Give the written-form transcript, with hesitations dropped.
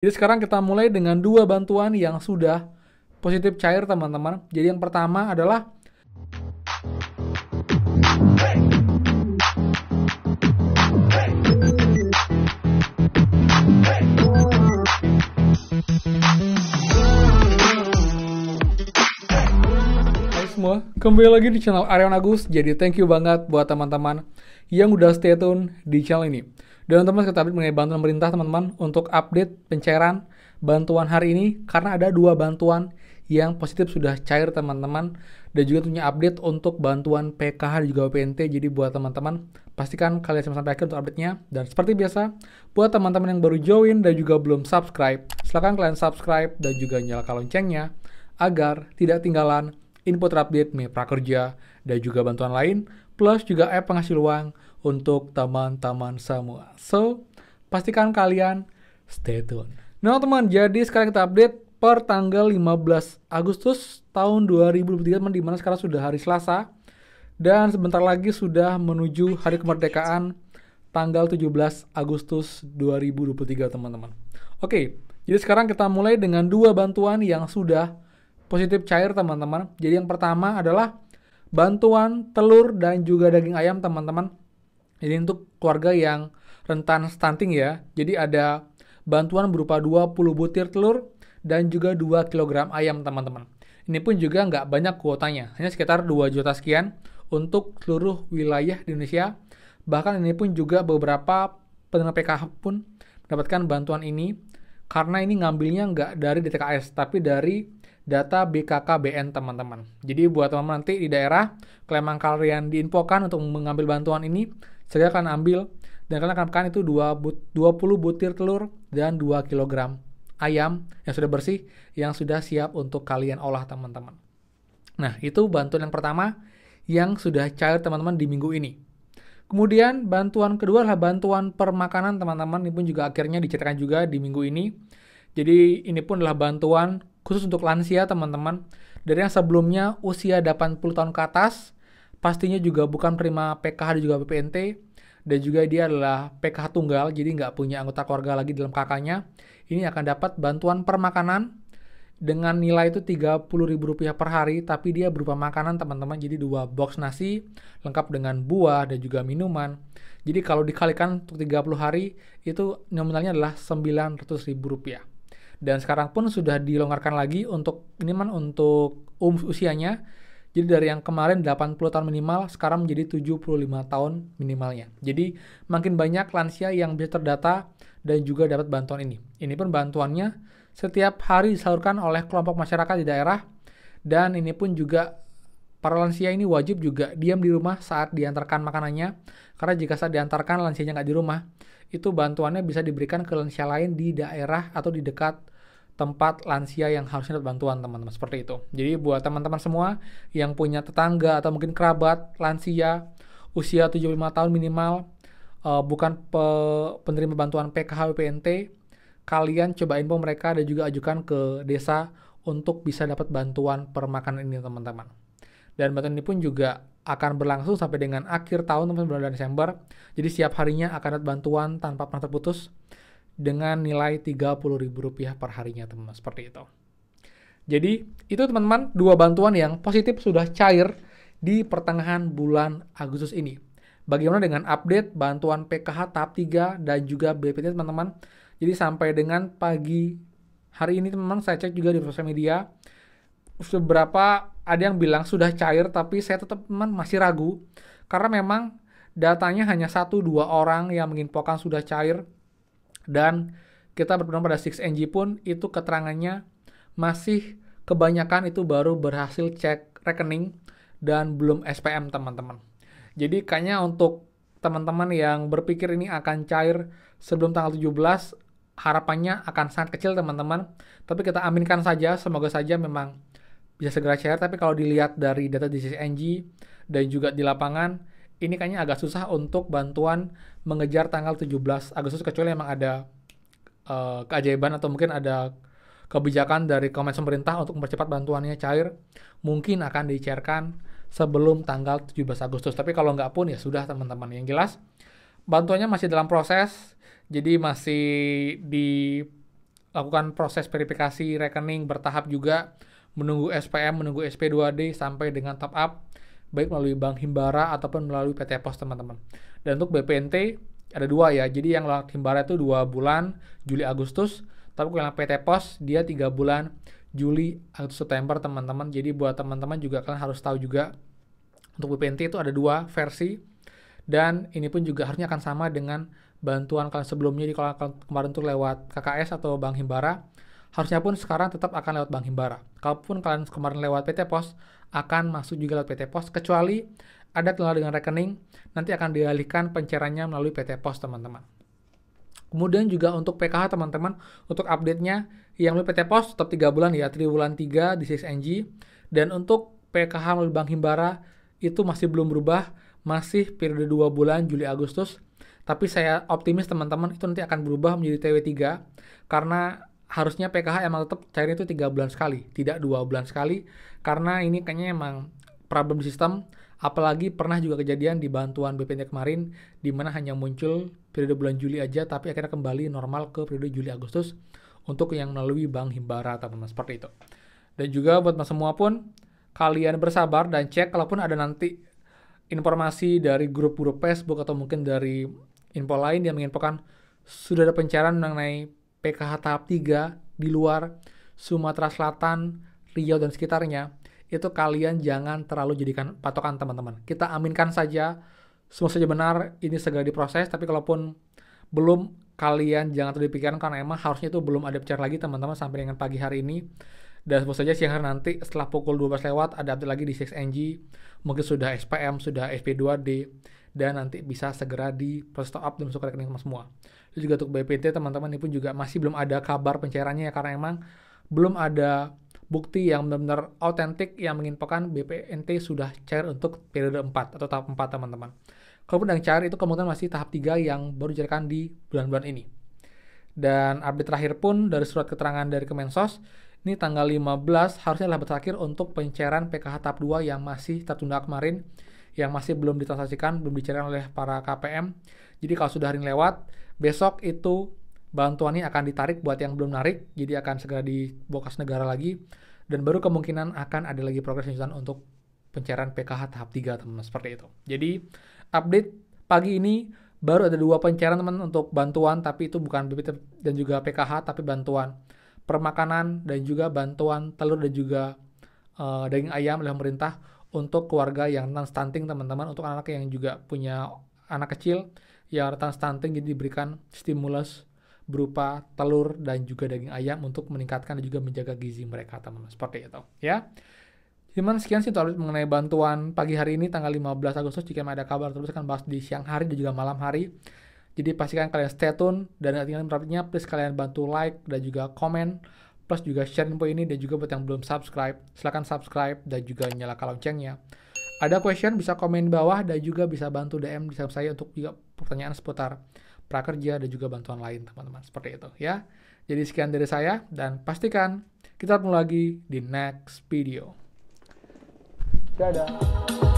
Jadi sekarang kita mulai dengan dua bantuan yang sudah positif cair teman-teman. Jadi yang pertama adalah hai semua, kembali lagi di channel Aryan Agus. Jadi thank you banget buat teman-teman yang udah stay tune di channel ini. Dan teman-teman kita update mengenai bantuan pemerintah teman-teman untuk update pencairan bantuan hari ini karena ada dua bantuan yang positif sudah cair teman-teman, dan juga punya update untuk bantuan PKH dan juga BPNT. Jadi buat teman-teman pastikan kalian sampai akhir untuk update-nya. Dan seperti biasa buat teman-teman yang baru join dan juga belum subscribe, silahkan kalian subscribe dan juga nyalakan loncengnya agar tidak tinggalan info terupdate mengenai prakerja dan juga bantuan lain, plus juga app penghasil uang untuk teman-teman semua. So, pastikan kalian stay tune. Nah teman, jadi sekarang kita update per tanggal 15 Agustus tahun 2023 teman, dimana sekarang sudah hari Selasa dan sebentar lagi sudah menuju hari kemerdekaan tanggal 17 Agustus 2023 teman-teman. Oke, jadi sekarang kita mulai dengan dua bantuan yang sudah positif cair teman-teman. Jadi yang pertama adalah bantuan telur dan juga daging ayam teman-teman. Jadi untuk keluarga yang rentan stunting ya. Jadi ada bantuan berupa 20 butir telur dan juga 2 kg ayam teman-teman. Ini pun juga nggak banyak kuotanya, hanya sekitar 2 juta sekian untuk seluruh wilayah di Indonesia. Bahkan ini pun juga beberapa penerima PKH pun mendapatkan bantuan ini karena ini ngambilnya nggak dari DTKS tapi dari data BKKBN teman-teman. Jadi buat teman-teman nanti di daerah kalau kalian diinfokan untuk mengambil bantuan ini, segera kalian ambil dan kalian akan makan itu 20 butir telur dan 2 kg ayam yang sudah bersih yang sudah siap untuk kalian olah teman-teman. Nah, itu bantuan yang pertama yang sudah cair teman-teman di minggu ini. Kemudian bantuan kedua adalah bantuan permakanan teman-teman. Ini pun juga akhirnya dicairkan juga di minggu ini. Jadi ini pun adalah bantuan khusus untuk lansia teman-teman. Dari yang sebelumnya usia 80 tahun ke atas, pastinya juga bukan penerima PKH dan juga BPNT, dan juga dia adalah PKH tunggal, jadi nggak punya anggota keluarga lagi dalam kakaknya. Ini akan dapat bantuan permakanan dengan nilai itu Rp30.000 per hari, tapi dia berupa makanan teman-teman. Jadi 2 box nasi lengkap dengan buah dan juga minuman. Jadi kalau dikalikan untuk 30 hari itu nominalnya adalah Rp900.000. Dan sekarang pun sudah dilonggarkan lagi untuk minimal untuk usianya. Jadi dari yang kemarin 80 tahun minimal sekarang menjadi 75 tahun minimalnya. Jadi makin banyak lansia yang bisa terdata dan juga dapat bantuan ini. Ini pun bantuannya setiap hari disalurkan oleh kelompok masyarakat di daerah, dan ini pun juga para lansia ini wajib juga diam di rumah saat diantarkan makanannya, karena jika saat diantarkan lansianya nggak di rumah, itu bantuannya bisa diberikan ke lansia lain di daerah atau di dekat tempat lansia yang harusnya dapat bantuan teman-teman, seperti itu. Jadi buat teman-teman semua yang punya tetangga atau mungkin kerabat lansia usia 75 tahun minimal, bukan penerima bantuan PKH BPNT, kalian coba info mereka dan juga ajukan ke desa untuk bisa dapat bantuan permakanan ini teman-teman. Dan bantuan ini pun juga akan berlangsung sampai dengan akhir tahun teman-teman, bulan Desember. Jadi setiap harinya akan ada bantuan tanpa pernah terputus dengan nilai Rp30.000 per harinya teman-teman, seperti itu. Jadi itu teman-teman dua bantuan yang positif sudah cair di pertengahan bulan Agustus ini. Bagaimana dengan update bantuan PKH tahap 3 dan juga BPT teman-teman? Jadi sampai dengan pagi hari ini teman-teman, saya cek juga di sosial media, beberapa ada yang bilang sudah cair, tapi saya tetap teman masih ragu karena memang datanya hanya 1-2 orang yang menginfokan sudah cair, dan kita berpegang pada 6NG pun itu keterangannya masih kebanyakan itu baru berhasil cek rekening dan belum SPM teman-teman. Jadi kayaknya untuk teman-teman yang berpikir ini akan cair sebelum tanggal 17, harapannya akan sangat kecil teman-teman. Tapi kita aminkan saja, semoga saja memang bisa segera cair. Tapi kalau dilihat dari data di 6NG dan juga di lapangan, ini kayaknya agak susah untuk bantuan mengejar tanggal 17 Agustus, kecuali memang ada keajaiban atau mungkin ada kebijakan dari Kementerian pemerintah untuk mempercepat bantuannya cair, mungkin akan dicairkan sebelum tanggal 17 Agustus. Tapi kalau nggak pun ya sudah teman-teman. Yang jelas bantuannya masih dalam proses, jadi masih di lakukan proses verifikasi rekening bertahap juga, menunggu SPM, menunggu SP2D sampai dengan top up, baik melalui Bank Himbara ataupun melalui PT Pos teman-teman. Dan untuk BPNT ada dua ya, jadi yang lewat Himbara itu 2 bulan, Juli Agustus, tapi kalau yang PT Pos dia 3 bulan, Juli Agustus September teman-teman. Jadi buat teman-teman juga kalian harus tahu juga untuk BPNT itu ada 2 versi, dan ini pun juga harusnya akan sama dengan bantuan kalian sebelumnya. Jadi kalau kemarin tuh lewat KKS atau Bank Himbara, harusnya pun sekarang tetap akan lewat Bank Himbara. Kalaupun kalian kemarin lewat PT Pos, akan masuk juga lewat PT Pos, kecuali ada kendala dengan rekening, nanti akan dialihkan pencairannya melalui PT Pos teman-teman. Kemudian juga untuk PKH teman-teman, untuk update-nya yang melalui PT Pos tetap 3 bulan ya, triwulan 3 di 6NG, dan untuk PKH melalui Bank Himbara itu masih belum berubah, masih periode 2 bulan Juli Agustus. Tapi saya optimis teman-teman itu nanti akan berubah menjadi TW3, karena harusnya PKH emang tetap cairnya itu 3 bulan sekali, tidak 2 bulan sekali, karena ini kayaknya emang problem di sistem. Apalagi pernah juga kejadian di bantuan BPNT kemarin, di mana hanya muncul periode bulan Juli aja, tapi akhirnya kembali normal ke periode Juli Agustus untuk yang melalui Bank Himbara teman-teman, seperti itu. Dan juga buat mas semua pun, kalian bersabar dan cek kalaupun ada nanti informasi dari grup-grup Facebook atau mungkin dari info lain yang menginfokan sudah ada pencairan mengenai PKH tahap 3 di luar Sumatera Selatan, Riau dan sekitarnya, itu kalian jangan terlalu jadikan patokan teman-teman. Kita aminkan saja, semua saja benar, ini segera diproses, tapi kalaupun belum, kalian jangan terlalu dipikirkan karena emang harusnya itu belum ada pencairan lagi teman-teman sampai dengan pagi hari ini. Dan sebut saja siang hari nanti setelah pukul 12 lewat ada update lagi di 6NG, mungkin sudah SPM, sudah SP2D, dan nanti bisa segera diproses top up dan masuk ke rekening semua. Itu juga untuk BPNT teman-teman, ini pun juga masih belum ada kabar pencairannya ya, karena emang belum ada bukti yang benar-benar autentik yang menginfokan BPNT sudah cair untuk periode 4 atau tahap 4 teman-teman. Kalaupun yang cair itu kemungkinan masih tahap 3 yang baru dicairkan di bulan-bulan ini. Dan update terakhir pun dari surat keterangan dari Kemensos, ini tanggal 15 harusnya adalah terakhir untuk pencairan PKH tahap 2 yang masih tertunda kemarin, yang masih belum ditransaksikan, belum dicairkan oleh para KPM. Jadi kalau sudah hari ini lewat, besok itu bantuannya akan ditarik buat yang belum narik, jadi akan segera dibawa kas negara lagi, dan baru kemungkinan akan ada lagi progres lanjutan untuk pencairan PKH tahap 3 teman-teman, seperti itu. Jadi update pagi ini baru ada 2 pencairan teman untuk bantuan, tapi itu bukan BPT dan juga PKH, tapi bantuan permakanan dan juga bantuan telur dan juga daging ayam oleh pemerintah untuk keluarga yang rentan stunting teman-teman, untuk anak yang juga punya anak kecil yang rentan stunting, jadi diberikan stimulus berupa telur dan juga daging ayam untuk meningkatkan dan juga menjaga gizi mereka teman-teman, seperti itu ya. Cuman sekian sih untuk mengenai bantuan pagi hari ini tanggal 15 Agustus. Jika ada kabar terus akan bahas di siang hari dan juga malam hari. Jadi pastikan kalian stay tune, dan tinggal berikutnya please kalian bantu like dan juga komen, plus juga share info ini, dan juga buat yang belum subscribe, silahkan subscribe dan juga nyalakan loncengnya. Ada question bisa komen di bawah, dan juga bisa bantu DM di saya untuk juga pertanyaan seputar prakerja dan juga bantuan lain teman-teman, seperti itu ya. Jadi sekian dari saya, dan pastikan kita ketemu lagi di next video. Dadah.